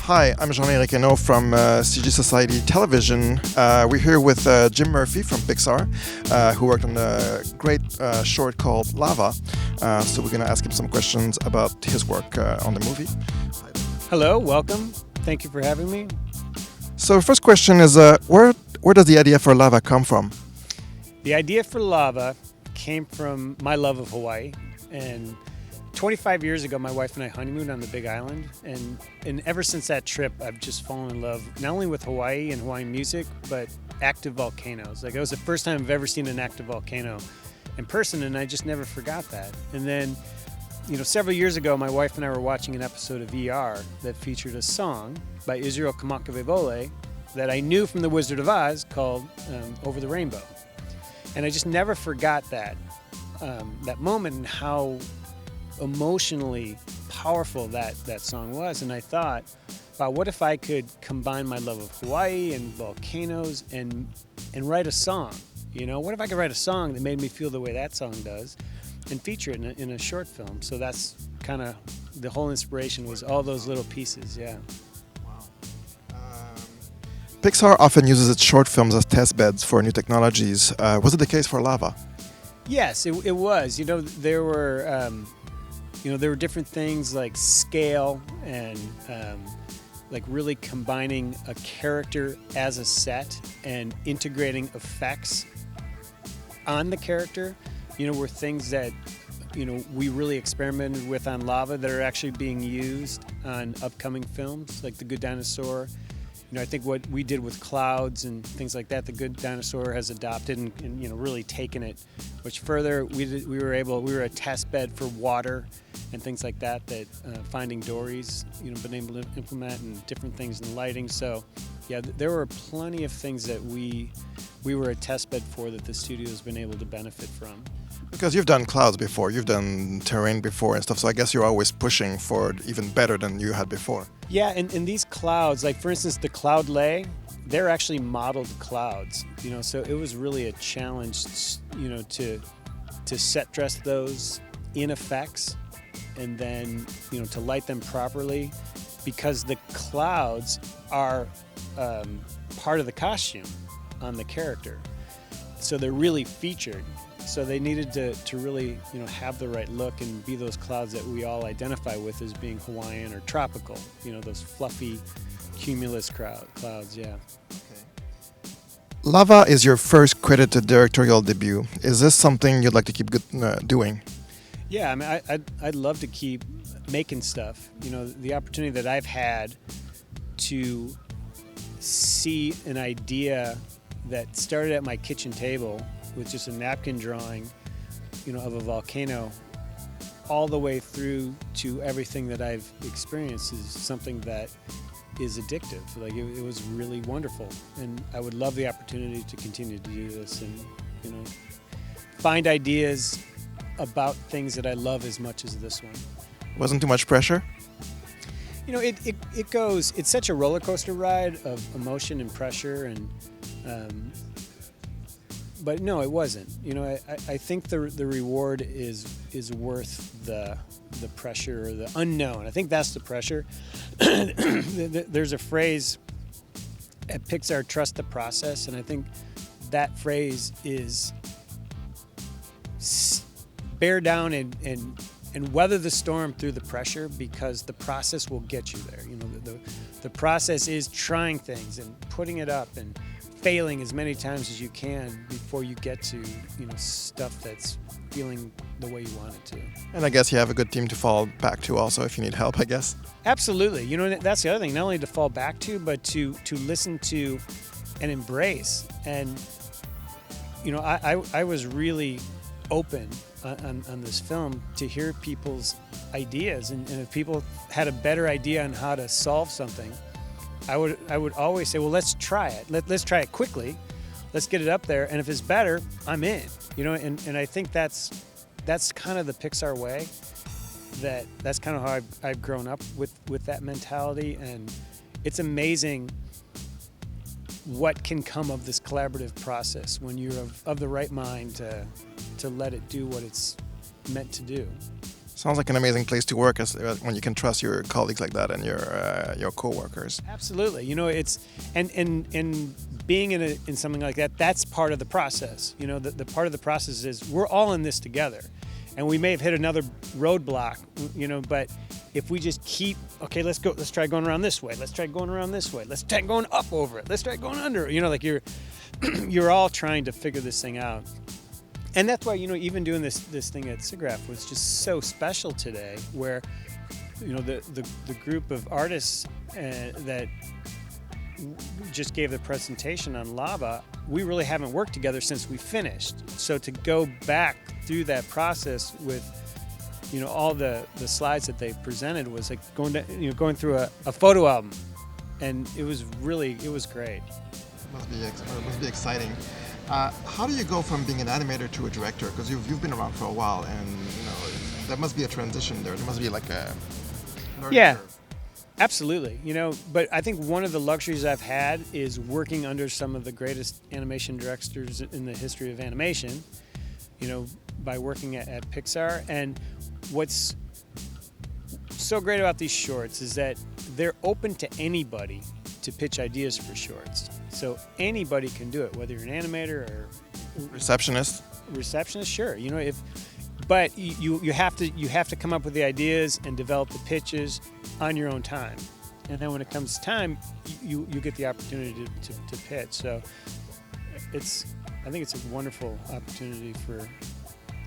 Hi, I'm Jean-Éric Henault from CGS-TV Television. We're here with Jim Murphy from Pixar, who worked on a great short called Lava. So we're going to ask him some questions about his work on the movie. Hello, welcome. Thank you for having me. So first question is, where does the idea for Lava come from? The idea for Lava came from my love of Hawaii. And 25 years ago, my wife and I honeymooned on the Big Island, and ever since that trip, I've just fallen in love not only with Hawaii and Hawaiian music, but active volcanoes. Like, it was the first time I've ever seen an active volcano in person, and I just never forgot that. And then, several years ago, my wife and I were watching an episode of ER that featured a song by Israel Kamakawiwo'ole that I knew from The Wizard of Oz called Over the Rainbow. And I just never forgot that moment and how emotionally powerful that song was. And I thought, wow, what if I could combine my love of Hawaii and volcanoes and write a song? What if I could write a song that made me feel the way that song does and feature it in a short film? So that's kind of the whole inspiration, was all those little pieces. Yeah. Pixar often uses its short films as testbeds for new technologies. Was it the case for Lava? Yes, it was. There were different things like scale and like really combining a character as a set and integrating effects on the character. Were things that we really experimented with on Lava that are actually being used on upcoming films like The Good Dinosaur. I think what we did with clouds and things like that, The Good Dinosaur has adopted and really taken it much further. We were a test bed for water and things like that Finding Dory's, been able to implement, and different things in lighting. So, yeah, there were plenty of things that we were a test bed for that the studio has been able to benefit from. Because you've done clouds before, you've done terrain before and stuff, so I guess you're always pushing for even better than you had before. Yeah, and these clouds, like for instance the cloud lay, they're actually modeled clouds, so it was really a challenge, to set dress those in effects and then, to light them properly, because the clouds are part of the costume on the character. So they're really featured. So they needed to really, have the right look and be those clouds that we all identify with as being Hawaiian or tropical, those fluffy cumulus clouds, yeah. Okay. Lava is your first credited directorial debut. Is this something you'd like to keep doing? Yeah, I mean, I'd love to keep making stuff. The opportunity that I've had to see an idea that started at my kitchen table with just a napkin drawing, of a volcano, all the way through to everything that I've experienced is something that is addictive. Like, it was really wonderful, and I would love the opportunity to continue to do this and, find ideas about things that I love as much as this one. Wasn't too much pressure? It's such a roller coaster ride of emotion and pressure, and but no, it wasn't. I think the reward is worth the pressure or the unknown. I think that's the pressure. There's a phrase at Pixar, trust the process, and I think that phrase is bear down and weather the storm through the pressure, because the process will get you there. The process is trying things and putting it up and failing as many times as you can before you get to, stuff that's feeling the way you want it to. And I guess you have a good team to fall back to also if you need help, I guess. Absolutely. That's the other thing, not only to fall back to, but to listen to and embrace. And, I was really open on this film to hear people's ideas. And if people had a better idea on how to solve something, I would always say, well, let's try it. Let's try it quickly. Let's get it up there. And if it's better, I'm in. And I think that's kind of the Pixar way. That's kind of how I've grown up with that mentality. And it's amazing what can come of this collaborative process when you're of the right mind to let it do what it's meant to do. Sounds like an amazing place to work when you can trust your colleagues like that and your coworkers. Absolutely. It's and being in something like that, that's part of the process. The part of the process is we're all in this together. And we may have hit another roadblock, but if we just keep, okay, let's try going around this way. Let's try going around this way. Let's try going up over it. Let's try going under it. Like you're all trying to figure this thing out. And that's why, even doing this thing at SIGGRAPH was just so special today, where, the group of artists that just gave the presentation on lava, we really haven't worked together since we finished. So to go back through that process with, all the slides that they presented was like going through a photo album, and it was great. It must be exciting. How do you go from being an animator to a director? Because you've been around for a while, and there must be a transition there. There must be like a learning curve. Absolutely. But I think one of the luxuries I've had is working under some of the greatest animation directors in the history of animation, by working at Pixar. And what's so great about these shorts is that they're open to anybody to pitch ideas for shorts. So anybody can do it, whether you're an animator or receptionist, sure. But you have to come up with the ideas and develop the pitches on your own time, and then when it comes time, you get the opportunity to pitch. So I think it's a wonderful opportunity for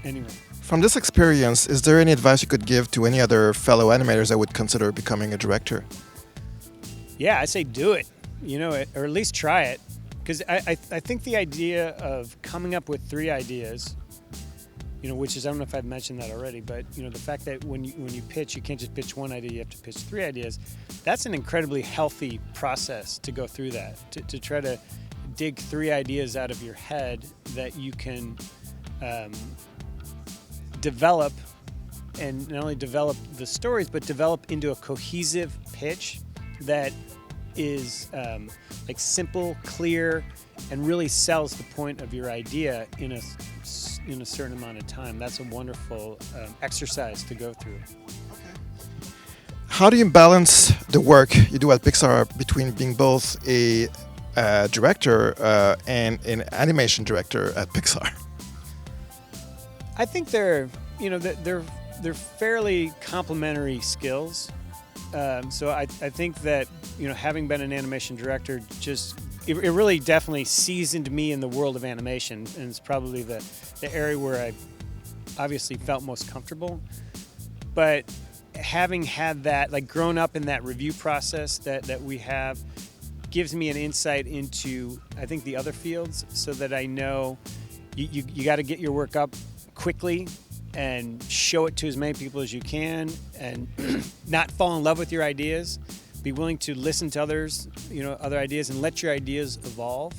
anyone. From this experience, is there any advice you could give to any other fellow animators that would consider becoming a director? Yeah, I say do it, or at least try it, because I think the idea of coming up with 3 ideas, which is, I don't know if I've mentioned that already, but the fact that when you pitch, you can't just pitch 1 idea, you have to pitch 3 ideas. That's an incredibly healthy process to go through that, to try to dig 3 ideas out of your head that you can develop, and not only develop the stories, but develop into a cohesive pitch that is like simple, clear, and really sells the point of your idea in a certain amount of time. That's a wonderful exercise to go through. Okay. How do you balance the work you do at Pixar between being both a director and an animation director at Pixar? I think they're fairly complementary skills. So I think that having been an animation director, it really definitely seasoned me in the world of animation, and it's probably the area where I obviously felt most comfortable. But having had that, like grown up in that review process that we have, gives me an insight into, I think, the other fields, so that I know you got to get your work up quickly and show it to as many people as you can, and not fall in love with your ideas. Be willing to listen to others, other ideas, and let your ideas evolve.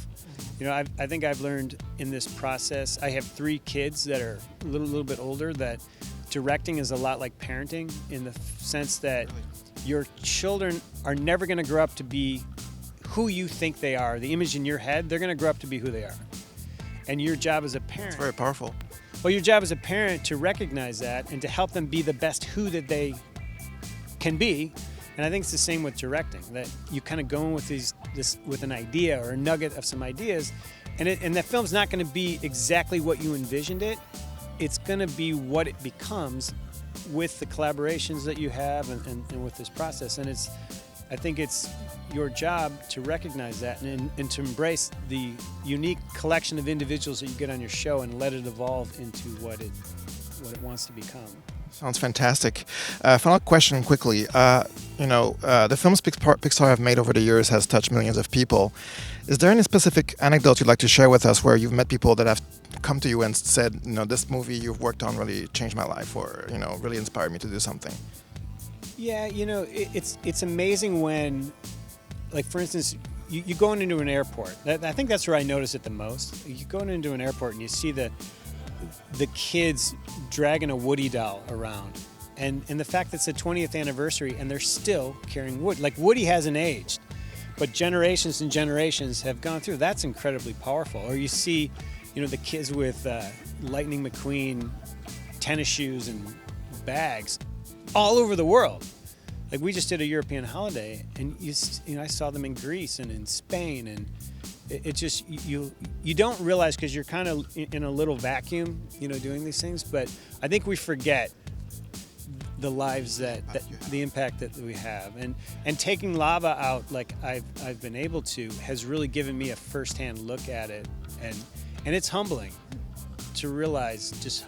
I think I've learned in this process. I have 3 kids that are a little bit older, that directing is a lot like parenting, in the sense that your children are never going to grow up to be who you think they are. The image in your head, they're going to grow up to be who they are. And your job as a parent... It's very powerful. Well, your job as a parent to recognize that and to help them be the best who that they can be. And I think it's the same with directing, that you kind of go in with an idea or a nugget of some ideas, and that film's not going to be exactly what you envisioned it. It's going to be what it becomes with the collaborations that you have and with this process. And I think it's your job to recognize that and to embrace the unique collection of individuals that you get on your show, and let it evolve into what it wants to become. Sounds fantastic. Final question quickly. The films Pixar have made over the years has touched millions of people. Is there any specific anecdote you'd like to share with us where you've met people that have come to you and said, this movie you've worked on really changed my life, or, really inspired me to do something? Yeah, it's amazing when, like, for instance, you go into an airport. I think that's where I notice it the most. You go into an airport and you see the kids dragging a Woody doll around, and the fact that it's the 20th anniversary and they're still carrying Woody. Like, Woody hasn't aged, but generations and generations have gone through. That's incredibly powerful. Or you see, the kids with Lightning McQueen tennis shoes and bags all over the world. Like we just did a European holiday, and I saw them in Greece and in Spain, and it just you don't realize because you're kind of in a little vacuum, doing these things. But I think we forget the lives that the impact that we have, and taking lava out like I've been able to has really given me a firsthand look at it, and it's humbling to realize just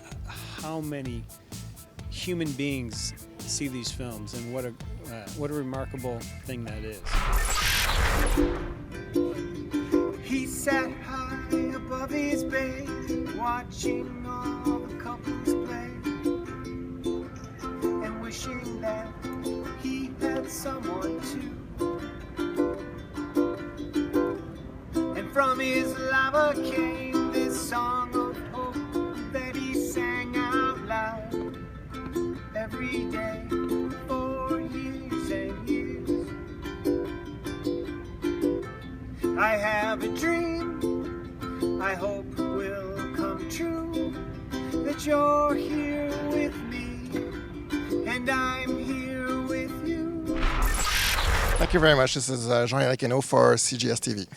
how many human beings see these films, and what a remarkable thing that is. He sat high above his bed, watching all the couples play, and wishing that he had someone too. And from his lava came this song of hope that he sang out loud every day for years and years. I have a dream I hope will come true, that you're here with me and I'm here with you. Thank you very much. This is Jean-Eric Hainaut for CGS-TV.